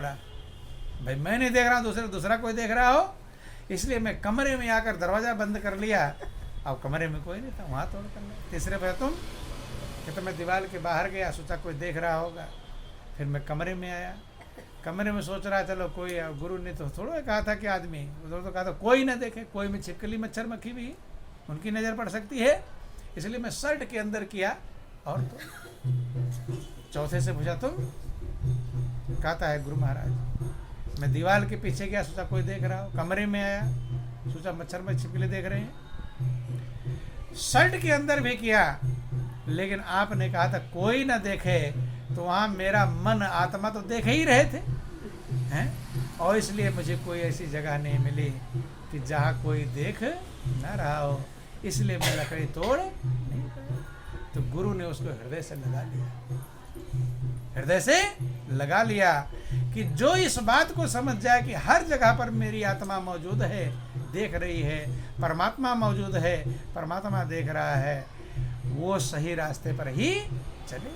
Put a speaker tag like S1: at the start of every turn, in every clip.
S1: भाई मैं नहीं देख रहा, दूसरा कोई देख रहा हो, इसलिए मैं कमरे में आकर दरवाज़ा बंद कर लिया। अब कमरे में कोई नहीं था, वहाँ तोड़ कर लिया। तीसरे पे तुम कि तो मैं दीवार के बाहर गया, सोचा कोई देख रहा होगा। फिर मैं कमरे में आया, कमरे में सोच रहा चलो कोई, गुरु ने तो थोड़ा कहा था कि आदमी, उधर तो कहा था कोई ना देखे, कोई में छिपकली मच्छर मक्खी भी उनकी नज़र पड़ सकती है, इसलिए मैं शर्ट के अंदर किया। और तो चौथे से पूछा तुम, कहता है गुरु महाराज। मैं दीवार के पीछे गया, सोचा कोई देख रहा हो, कमरे में आया, सोचा मच्छर में छिपकली देख रहे हैं। शर्ट के अंदर भी किया, लेकिन आपने कहा था कोई ना देखे, तो वहाँ मेरा मन आत्मा तो देख ही रहे थे हैं, और इसलिए मुझे कोई ऐसी जगह नहीं मिली कि जहाँ कोई देख ना रहा हो, इसलिए मैं लकड़ी तोड़ नहीं पाया। तो गुरु ने उसको हृदय से लगा लिया, हृदय से लगा लिया कि जो इस बात को समझ जाए कि हर जगह पर मेरी आत्मा मौजूद है, देख रही है, परमात्मा मौजूद है, परमात्मा देख रहा है, वो सही रास्ते पर ही चले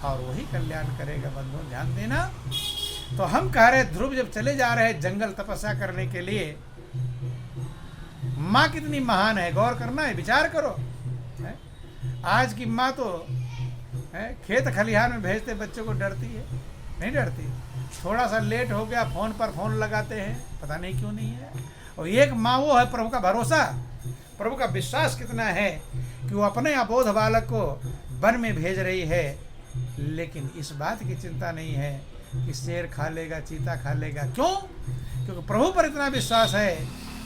S1: और वही कल्याण करेगा। बंधु ध्यान देना। तो हम कह रहे ध्रुव जब चले जा रहे हैं जंगल तपस्या करने के लिए, माँ कितनी महान है, गौर करना है, विचार करो है? आज की माँ तो है खेत खलिहान में भेजते बच्चों को डरती है, नहीं डरती। थोड़ा सा लेट हो गया फोन पर फोन लगाते हैं, पता नहीं क्यों नहीं है। और एक माँ वो है प्रभु का भरोसा, प्रभु का विश्वास कितना है कि वो अपने अबोध बालक को वन में भेज रही है, लेकिन इस बात की चिंता नहीं है कि शेर खा लेगा, चीता खा लेगा। क्यों? क्योंकि प्रभु पर इतना विश्वास है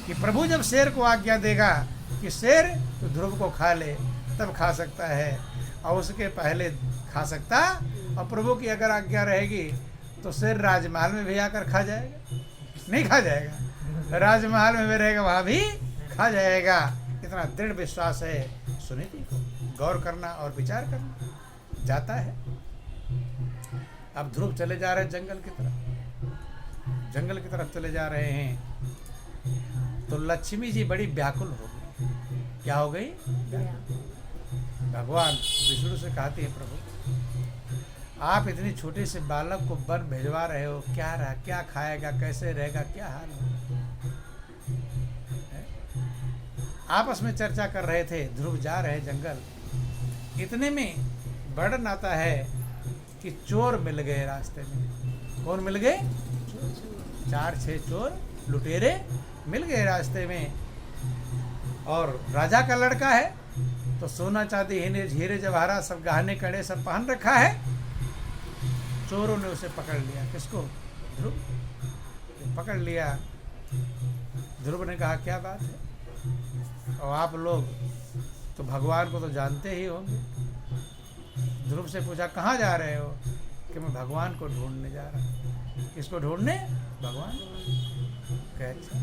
S1: कि प्रभु जब शेर को आज्ञा देगा कि शेर तो ध्रुव को खा ले, तब खा सकता है, और उसके पहले खा सकता। और प्रभु की अगर आज्ञा रहेगी तो शेर राजमहल में भी आकर खा जाएगा, नहीं खा जाएगा, राजमहल में भी रहेगा, वहाँ भी खा जाएगा। इतना दृढ़ विश्वास है। सुनीति को गौर करना और विचार करना। जाता है, अब ध्रुव चले जा रहे हैं जंगल की तरफ, जंगल की तरफ चले जा रहे हैं तो लक्ष्मी जी बड़ी व्याकुल हो गई। क्या हो गई? भगवान विष्णु से कहती है प्रभु आप इतनी छोटे से बालक को वन भेजवा रहे हो, क्या रहा, क्या खाएगा, कैसे रहेगा, क्या हाल है? आपस में चर्चा कर रहे थे, ध्रुव जा रहे जंगल। इतने में वर्णन आता है कि चोर मिल गए रास्ते में। कौन मिल गए? 4-6 चोर लुटेरे मिल गए रास्ते में। और राजा का लड़का है तो सोना चांदी हीरे जवाहरात सब गहने कड़े सब पहन रखा है। चोरों ने उसे पकड़ लिया। किसको? ध्रुव पकड़ लिया। ध्रुव ने कहा क्या बात है, और आप लोग तो भगवान को तो जानते ही होंगे। ध्रुव से पूछा कहाँ जा रहे हो? कि मैं भगवान को ढूंढने जा रहा हूँ। किसको ढूंढने? भगवान। अच्छा।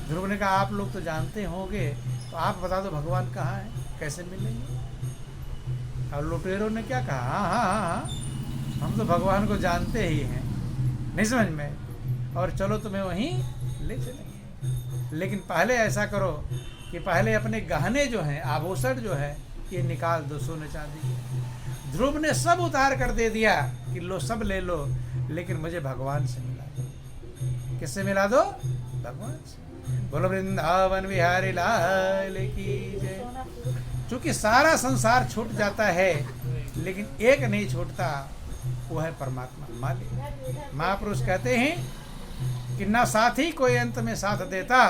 S1: ध्रुव ने कहा आप लोग तो जानते होंगे, तो आप बता दो भगवान कहाँ है, कैसे मिलेंगे? और लुटेरों ने क्या कहा? हाँ हाँ हाँ हाँ, हम तो भगवान को जानते ही हैं, नहीं समझ में, और चलो तुम्हें वहीं ले चलेंगे, लेकिन पहले ऐसा करो कि पहले अपने गहने जो हैं, आभूषण जो है, ये निकाल दो, सोने चांदी। ध्रुव ने सब उतार कर दे दिया कि लो सब ले लो, लेकिन मुझे भगवान से मिला दो। किससे मिला दो? भगवान से। बोलो वृंदावन बिहारी लाल की जय। चूंकि सारा संसार छूट जाता है, लेकिन एक नहीं छूटता, वो है परमात्मा मालिक। महापुरुष कहते हैं कि ना साथी कोई अंत में साथ देता,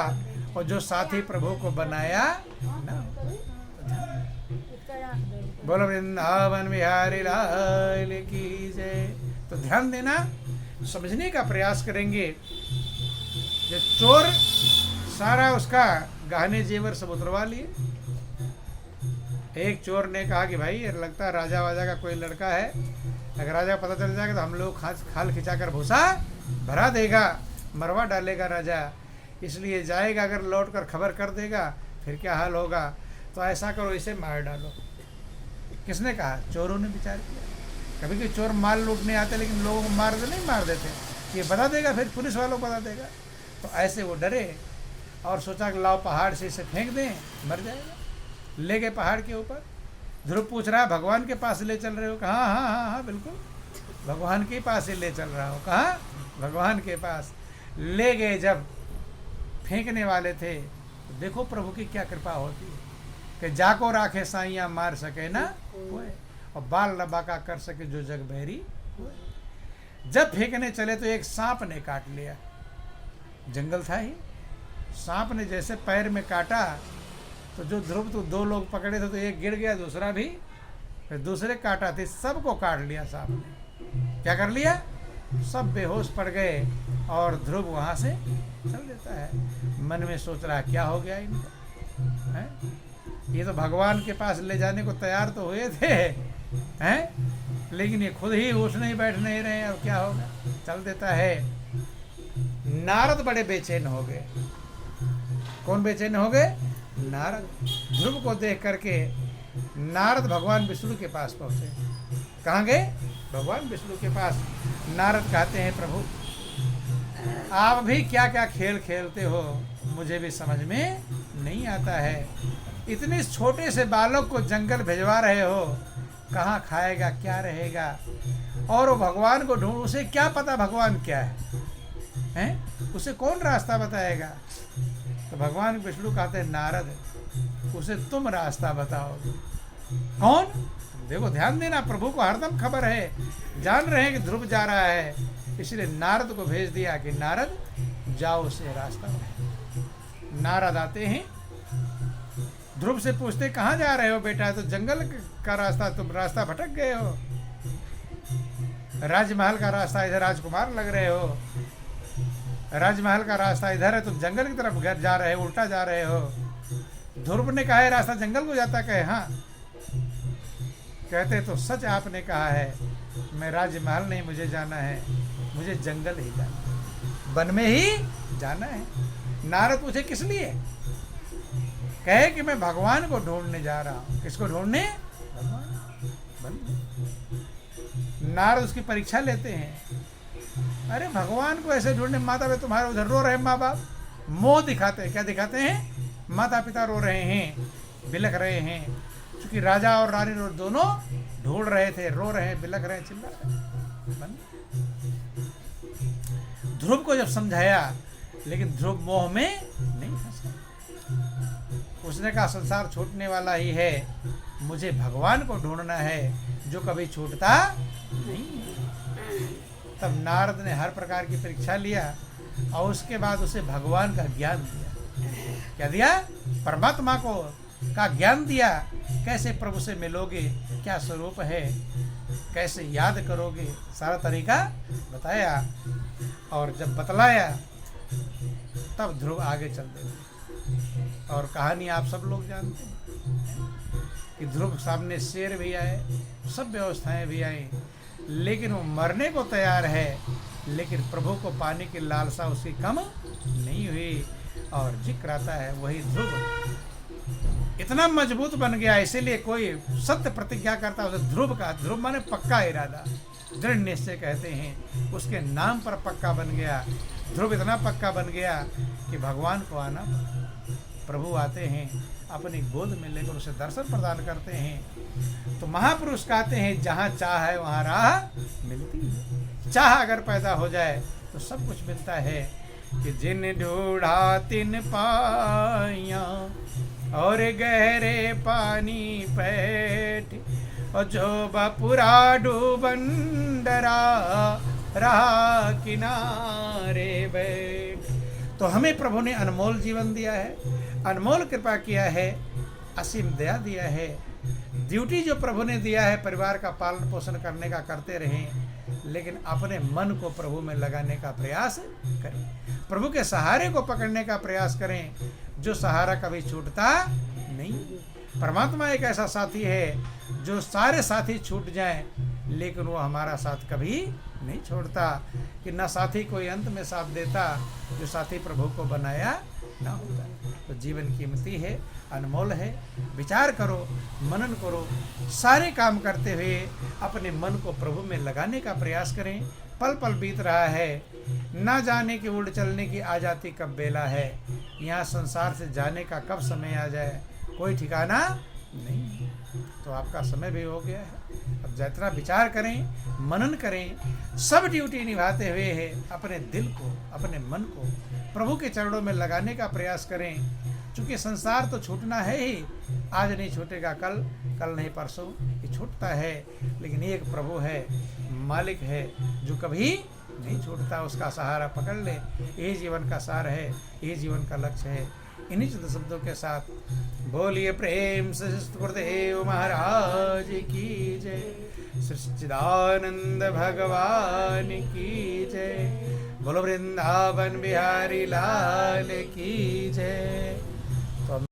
S1: और जो साथी प्रभु को बनाया ना। बोलो वृंदावन बिहारी लाल की जय। तो ध्यान देना, समझने का प्रयास करेंगे। जो चोर सारा उसका गहने जेवर सब उतरवा लिए। एक चोर ने कहा कि भाई लगता है राजा वाजा का कोई लड़का है, अगर राजा पता चल जाएगा तो हम लोग खाल खिंचाकर भूसा भरा देगा, मरवा डालेगा राजा, इसलिए जाएगा, अगर लौट कर खबर कर देगा फिर क्या हाल होगा। तो ऐसा करो, इसे मार डालो। किसने कहा? चोरों ने विचार किया। कभी कोई चोर माल लूटने आते, लेकिन लोगों को नहीं मार देते, ये बता देगा, फिर पुलिस वालों को बता देगा। तो ऐसे वो डरे और सोचा कि लाओ पहाड़ से इसे फेंक दें, मर जाएगा। ले गए पहाड़ के ऊपर। ध्रुव पूछ रहा है भगवान के पास ले चल रहे हो? कहा हाँ हाँ हाँ बिल्कुल, भगवान के पास ही ले चल रहा हो। कहाँ? भगवान के पास ले गए। जब फेंकने वाले थे तो देखो प्रभु की क्या कृपा होती है कि जाको राखे साइया मार सके ना कोई, और बाल लबाका कर सके जो जग बहरी। जब फेंकने चले तो एक सांप ने काट लिया, जंगल था ही। सांप ने जैसे पैर में काटा तो जो ध्रुव तो दो लोग पकड़े थे तो एक गिर गया, दूसरा भी, फिर दूसरे काटा थे, सबको काट लिया सांप ने। क्या कर लिया? सब बेहोश पड़ गए और ध्रुव वहां से चल देता है। मन में सोच रहा क्या हो गया इनको, है? ये तो भगवान के पास ले जाने को तैयार तो हुए थे, हैं? लेकिन ये खुद ही उठ नहीं बैठ नहीं रहे, अब क्या होगा? चल देता है। नारद बड़े बेचैन हो गए। कौन बेचैन हो गए? नारद। ध्रुव को देख करके नारद भगवान विष्णु के पास पहुंचे। कहाँ गए? भगवान विष्णु के पास। नारद कहते हैं प्रभु आप भी क्या क्या खेल खेलते हो, मुझे भी समझ में नहीं आता है। इतने छोटे से बालक को जंगल भिजवा रहे हो, कहाँ खाएगा, क्या रहेगा? और वो भगवान को ढूंढ, उसे क्या पता भगवान क्या है? उसे कौन रास्ता बताएगा? तो भगवान विष्णु कहते हैं नारद उसे तुम रास्ता बताओगे। कौन? देखो ध्यान देना, प्रभु को हरदम खबर है, जान रहे हैं कि ध्रुव जा रहा है, इसलिए नारद को भेज दिया कि नारद जाओ उसे रास्ता बताओ। नारद आते हैं, ध्रुव से पूछते कहाँ जा रहे हो बेटा? तो जंगल का रास्ता, तुम रास्ता भटक गए हो, राजमहल का रास्ता इधर राजकुमार लग रहे हो, राजमहल का रास्ता इधर है, तुम जंगल की तरफ घर जा रहे हो, उल्टा जा रहे हो। ध्रुव ने कहा है रास्ता जंगल को जाता, कहे हाँ। कहते तो सच आपने कहा है, मैं राजमहल नहीं मुझे जाना है, मुझे जंगल ही जाना है, वन में ही जाना है। नारद पूछे किस लिए? कहे कि मैं भगवान को ढूंढने जा रहा हूँ। किसको ढूंढने? भगवान। नारद उसकी परीक्षा लेते हैं। अरे भगवान को ऐसे ढूंढने, माता पिता तुम्हारे उधर रो रहे हैं, माँ बाप मोह दिखाते हैं। क्या दिखाते हैं? माता पिता रो रहे हैं, बिलख रहे हैं, क्योंकि राजा और रानी दोनों ढूंढ रहे थे, रो रहे हैं, बिलख रहे हैं, चिल्ला रहे हैं। ध्रुव को जब समझाया, लेकिन ध्रुव मोह में नहीं फंसा। उसने कहा संसार छूटने वाला ही है, मुझे भगवान को ढूंढना है जो कभी छूटता नहीं। तब नारद ने हर प्रकार की परीक्षा लिया और उसके बाद उसे भगवान का ज्ञान दिया। क्या दिया? परमात्मा को का ज्ञान दिया। कैसे प्रभु से मिलोगे, क्या स्वरूप है, कैसे याद करोगे, सारा तरीका बताया। और जब बतलाया तब ध्रुव आगे चल देते। और कहानी आप सब लोग जानते हैं कि ध्रुव सामने शेर भी आए, सब व्यवस्थाएं भी आई, लेकिन वो मरने को तैयार है, लेकिन प्रभु को पाने की लालसा उसकी कम नहीं हुई। और जिक्र आता है वही ध्रुव इतना मजबूत बन गया, इसीलिए कोई सत्य प्रतिज्ञा करता है उसे ध्रुव का, ध्रुव माने पक्का इरादा, दृढ़ निश्चय कहते हैं, उसके नाम पर पक्का बन गया। ध्रुव इतना पक्का बन गया कि भगवान को आना, प्रभु आते हैं अपनी गोद में लेकर उसे दर्शन प्रदान करते हैं। तो महापुरुष कहते हैं जहाँ चाह है वहाँ राह मिलती है। चाह अगर पैदा हो जाए तो सब कुछ मिलता है कि जिन ढूढ़ा तिन पाया और गहरे पानी पैठ, और जो बपुरा डूबन डरा रहा किनारे बैठ। तो हमें प्रभु ने अनमोल जीवन दिया है, अनमोल कृपा किया है, असीम दया दिया है। ड्यूटी जो प्रभु ने दिया है परिवार का पालन पोषण करने का करते रहें, लेकिन अपने मन को प्रभु में लगाने का प्रयास करें, प्रभु के सहारे को पकड़ने का प्रयास करें, जो सहारा कभी छूटता नहीं। परमात्मा एक ऐसा साथी है जो सारे साथी छूट जाएं, लेकिन वो हमारा साथ कभी नहीं छोड़ता। कि न साथी कोई अंत में साथ देता, जो साथी प्रभु को बनाया ना होता। तो जीवन कीमती है, अनमोल है। विचार करो, मनन करो, सारे काम करते हुए अपने मन को प्रभु में लगाने का प्रयास करें। पल पल बीत रहा है, ना जाने की उड़ चलने की आ जाती कब बेला है। यहाँ संसार से जाने का कब समय आ जाए कोई ठिकाना नहीं। तो आपका समय भी हो गया है। अब जितना विचार करें, मनन करें, सब ड्यूटी निभाते हुए है अपने दिल को, अपने मन को प्रभु के चरणों में लगाने का प्रयास करें। चूँकि संसार तो छूटना है ही, आज नहीं छूटेगा कल, कल नहीं परसों, ये छूटता है। लेकिन एक प्रभु है, मालिक है, जो कभी नहीं छूटता, उसका सहारा पकड़ ले। ये जीवन का सार है, ये जीवन का लक्ष्य है। इन्हीं चंद शब्दों के साथ बोलिए प्रेम से गुरुदेव महाराज की जय, सच्चिदानंद भगवान की जय, बोलो वृंदावन बिहारी लाल की जय।